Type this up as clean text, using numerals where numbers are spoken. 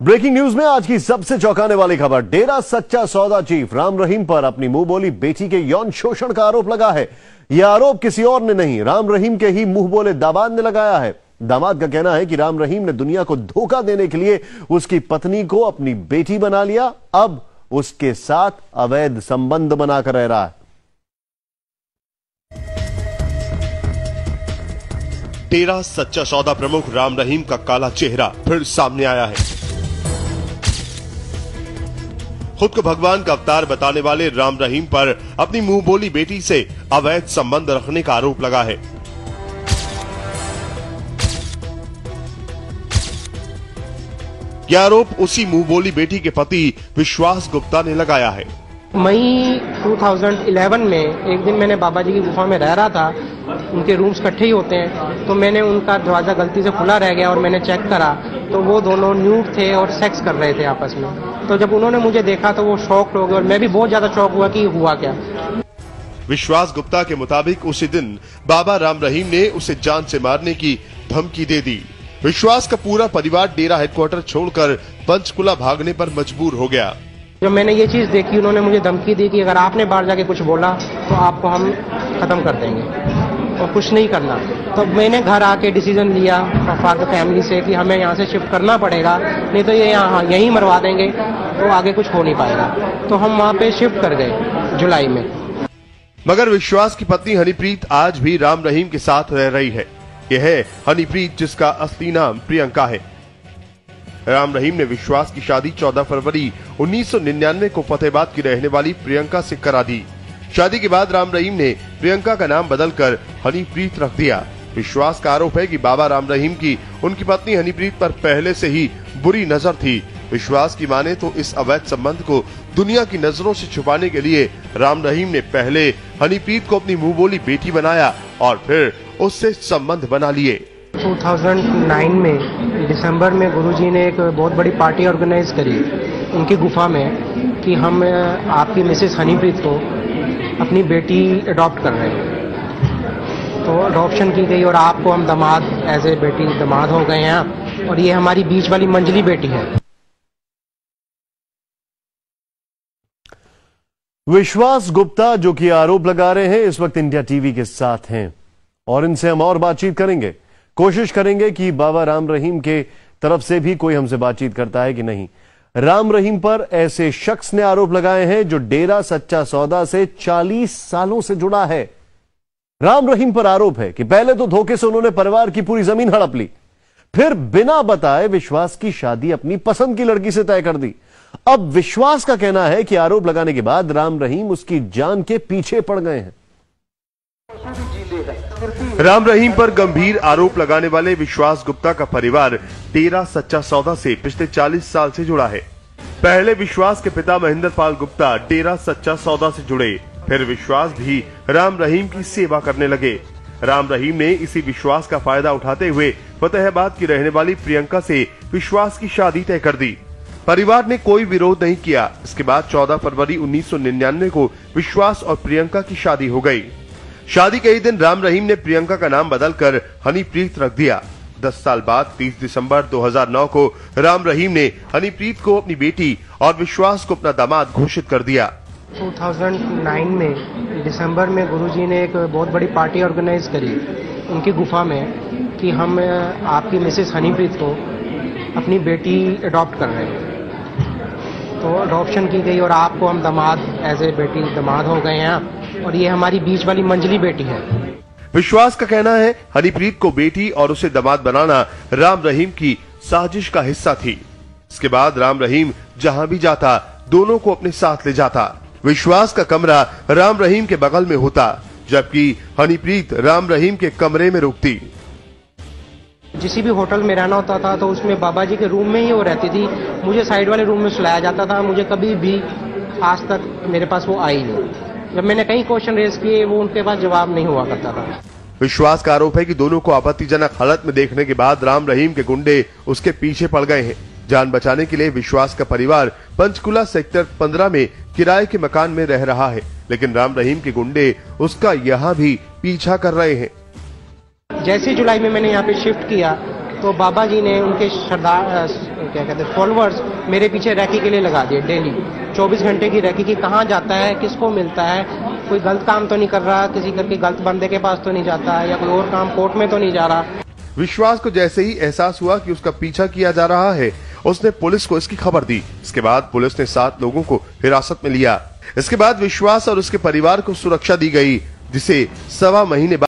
Breaking news में आज की सबसे चौंकाने वाली खबर। डेरा सच्चा सौदा चीफ राम रहीम पर अपनी मुंह बोली बेटी के यौन शोषण का आरोप लगा है। यह आरोप किसी और ने नहीं, राम रहीम के ही मुंह बोले दामाद ने लगाया है। दामाद का कहना है कि राम रहीम ने दुनिया को धोखा देने के लिए उसकी पत्नी को अपनी बेटी बना लिया, अब उसके साथ अवैध संबंध बनाकर रह रहा है। डेरा सच्चा सौदा प्रमुख राम रहीम का काला चेहरा फिर सामने आया है। खुद को भगवान का अवतार बताने वाले राम रहीम पर अपनी मुंह बोली बेटी से अवैध संबंध रखने का आरोप लगा है। यह आरोप उसी मुंह बोली बेटी के पति विश्वास गुप्ता ने लगाया है। मई 2011 में एक दिन मैंने बाबा जी की गुफा में रह रहा था, उनके रूम्स इकट्ठे ही होते हैं, तो मैंने उनका दरवाजा गलती से खुला रह गया और मैंने चेक करा तो वो दोनों न्यूड थे और सेक्स कर रहे थे आपस में। तो जब उन्होंने मुझे देखा तो वो शॉक्ड हो गए और मैं भी बहुत ज्यादा शॉक हुआ कि हुआ क्या। विश्वास गुप्ता के मुताबिक उसी दिन बाबा राम रहीम ने उसे जान से मारने की धमकी दे दी। विश्वास का पूरा परिवार डेरा हेडक्वार्टर छोड़कर पंचकुला भागने पर मजबूर हो गया। जब मैंने ये चीज देखी, उन्होंने मुझे धमकी दी कि अगर आपने बाहर जाके कुछ बोला तो आपको हम खत्म कर देंगे और कुछ नहीं करना। तो मैंने घर आके डिसीजन लिया फादर फैमिली से कि हमें यहाँ से शिफ्ट करना पड़ेगा, नहीं तो ये यहाँ यहीं मरवा देंगे तो आगे कुछ हो नहीं पाएगा। तो हम वहाँ पे शिफ्ट कर गए जुलाई में। मगर विश्वास की पत्नी हनीप्रीत आज भी राम रहीम के साथ रह रही है। यह है हनीप्रीत, जिसका असली नाम प्रियंका है। राम रहीम ने विश्वास की शादी 14 फरवरी 1999 को फतेहाबाद की रहने वाली प्रियंका से करा दी। शादी के बाद राम रहीम ने प्रियंका का नाम बदलकर हनीप्रीत रख दिया। विश्वास का आरोप है कि बाबा राम रहीम की उनकी पत्नी हनीप्रीत पर पहले से ही बुरी नजर थी। विश्वास की माने तो इस अवैध संबंध को दुनिया की नजरों से छुपाने के लिए राम रहीम ने पहले हनीप्रीत को अपनी मुंह बोली बेटी बनाया और फिर उससे संबंध बना लिए। 2009 में दिसंबर में गुरुजी ने एक बहुत बड़ी पार्टी ऑर्गेनाइज करी उनकी गुफा में कि हम आपकी मिसेस हनीप्रीत को अपनी बेटी अडॉप्ट कर रहे हैं। तो अडॉप्शन की गई और आपको हम दामाद एज ए बेटी दामाद हो गए हैं और ये हमारी बीच वाली मंजली बेटी है। विश्वास गुप्ता जो कि आरोप लगा रहे हैं, इस वक्त इंडिया टीवी के साथ हैं और इनसे हम और बातचीत करेंगे। कोशिश करेंगे कि बाबा राम रहीम के तरफ से भी कोई हमसे बातचीत करता है कि नहीं। राम रहीम पर ऐसे शख्स ने आरोप लगाए हैं जो डेरा सच्चा सौदा से 40 सालों से जुड़ा है। राम रहीम पर आरोप है कि पहले तो धोखे से उन्होंने परिवार की पूरी जमीन हड़प ली, फिर बिना बताए विश्वास की शादी अपनी पसंद की लड़की से तय कर दी। अब विश्वास का कहना है कि आरोप लगाने के बाद राम रहीम उसकी जान के पीछे पड़ गए हैं। राम रहीम पर गंभीर आरोप लगाने वाले विश्वास गुप्ता का परिवार डेरा सच्चा सौदा से पिछले 40 साल से जुड़ा है। पहले विश्वास के पिता महेंद्र पाल गुप्ता डेरा सच्चा सौदा से जुड़े, फिर विश्वास भी राम रहीम की सेवा करने लगे। राम रहीम ने इसी विश्वास का फायदा उठाते हुए फतेहाबाद की रहने वाली प्रियंका से विश्वास की शादी तय कर दी। परिवार ने कोई विरोध नहीं किया। इसके बाद 14 फरवरी 1999 को विश्वास और प्रियंका की शादी हो गई। शादी के ही दिन राम रहीम ने प्रियंका का नाम बदलकर हनीप्रीत रख दिया। 10 साल बाद 30 दिसंबर 2009 को राम रहीम ने हनीप्रीत को अपनी बेटी और विश्वास को अपना दामाद घोषित कर दिया। 2009 में दिसंबर में गुरुजी ने एक बहुत बड़ी पार्टी ऑर्गेनाइज करी उनकी गुफा में कि हम आपकी मिसेस हनीप्रीत को अपनी बेटी अडॉप्ट कर रहे हैं। तो अडॉप्शन की गई और आपको हम दामाद एज ए बेटी दामाद हो गए हैं और ये हमारी बीच वाली मंजली बेटी है। विश्वास का कहना है हनीप्रीत को बेटी और उसे दामाद बनाना राम रहीम की साजिश का हिस्सा थी। इसके बाद राम रहीम जहां भी जाता दोनों को अपने साथ ले जाता। विश्वास का कमरा राम रहीम के बगल में होता, जबकि हनीप्रीत राम रहीम के कमरे में रुकती। जिस भी होटल में रहना होता था तो उसमें बाबा जी के रूम में ही वो रहती थी। मुझे साइड वाले रूम में सुलाया जाता था। मुझे कभी भी आज तक मेरे पास वो आई नहीं। जब मैंने कई क्वेश्चन रेज किए वो उनके पास जवाब नहीं हुआ करता था। विश्वास का आरोप है कि दोनों को आपत्तिजनक हालत में देखने के बाद राम रहीम के गुंडे उसके पीछे पड़ गए हैं। जान बचाने के लिए विश्वास का परिवार पंचकुला सेक्टर 15 में किराए के मकान में रह रहा है, लेकिन राम रहीम के गुंडे उसका यहाँ भी पीछा कर रहे हैं। जैसे जुलाई में मैंने यहाँ पे शिफ्ट किया तो बाबा जी ने उनके सरदार क्या कहते हैं फॉलोअर्स मेरे पीछे रैकी के लिए लगा दिए डेली 24 घंटे की रैकी की कहाँ जाता है, किसको मिलता है, कोई गलत काम तो नहीं कर रहा, किसी करके गलत बंदे के पास तो नहीं जाता है, या कोई और काम कोर्ट में तो नहीं जा रहा। विश्वास को जैसे ही एहसास हुआ कि उसका पीछा किया जा रहा है, उसने पुलिस को इसकी खबर दी। इसके बाद पुलिस ने 7 लोगों को हिरासत में लिया। इसके बाद विश्वास और उसके परिवार को सुरक्षा दी गई, जिसे 1.25 महीने बाद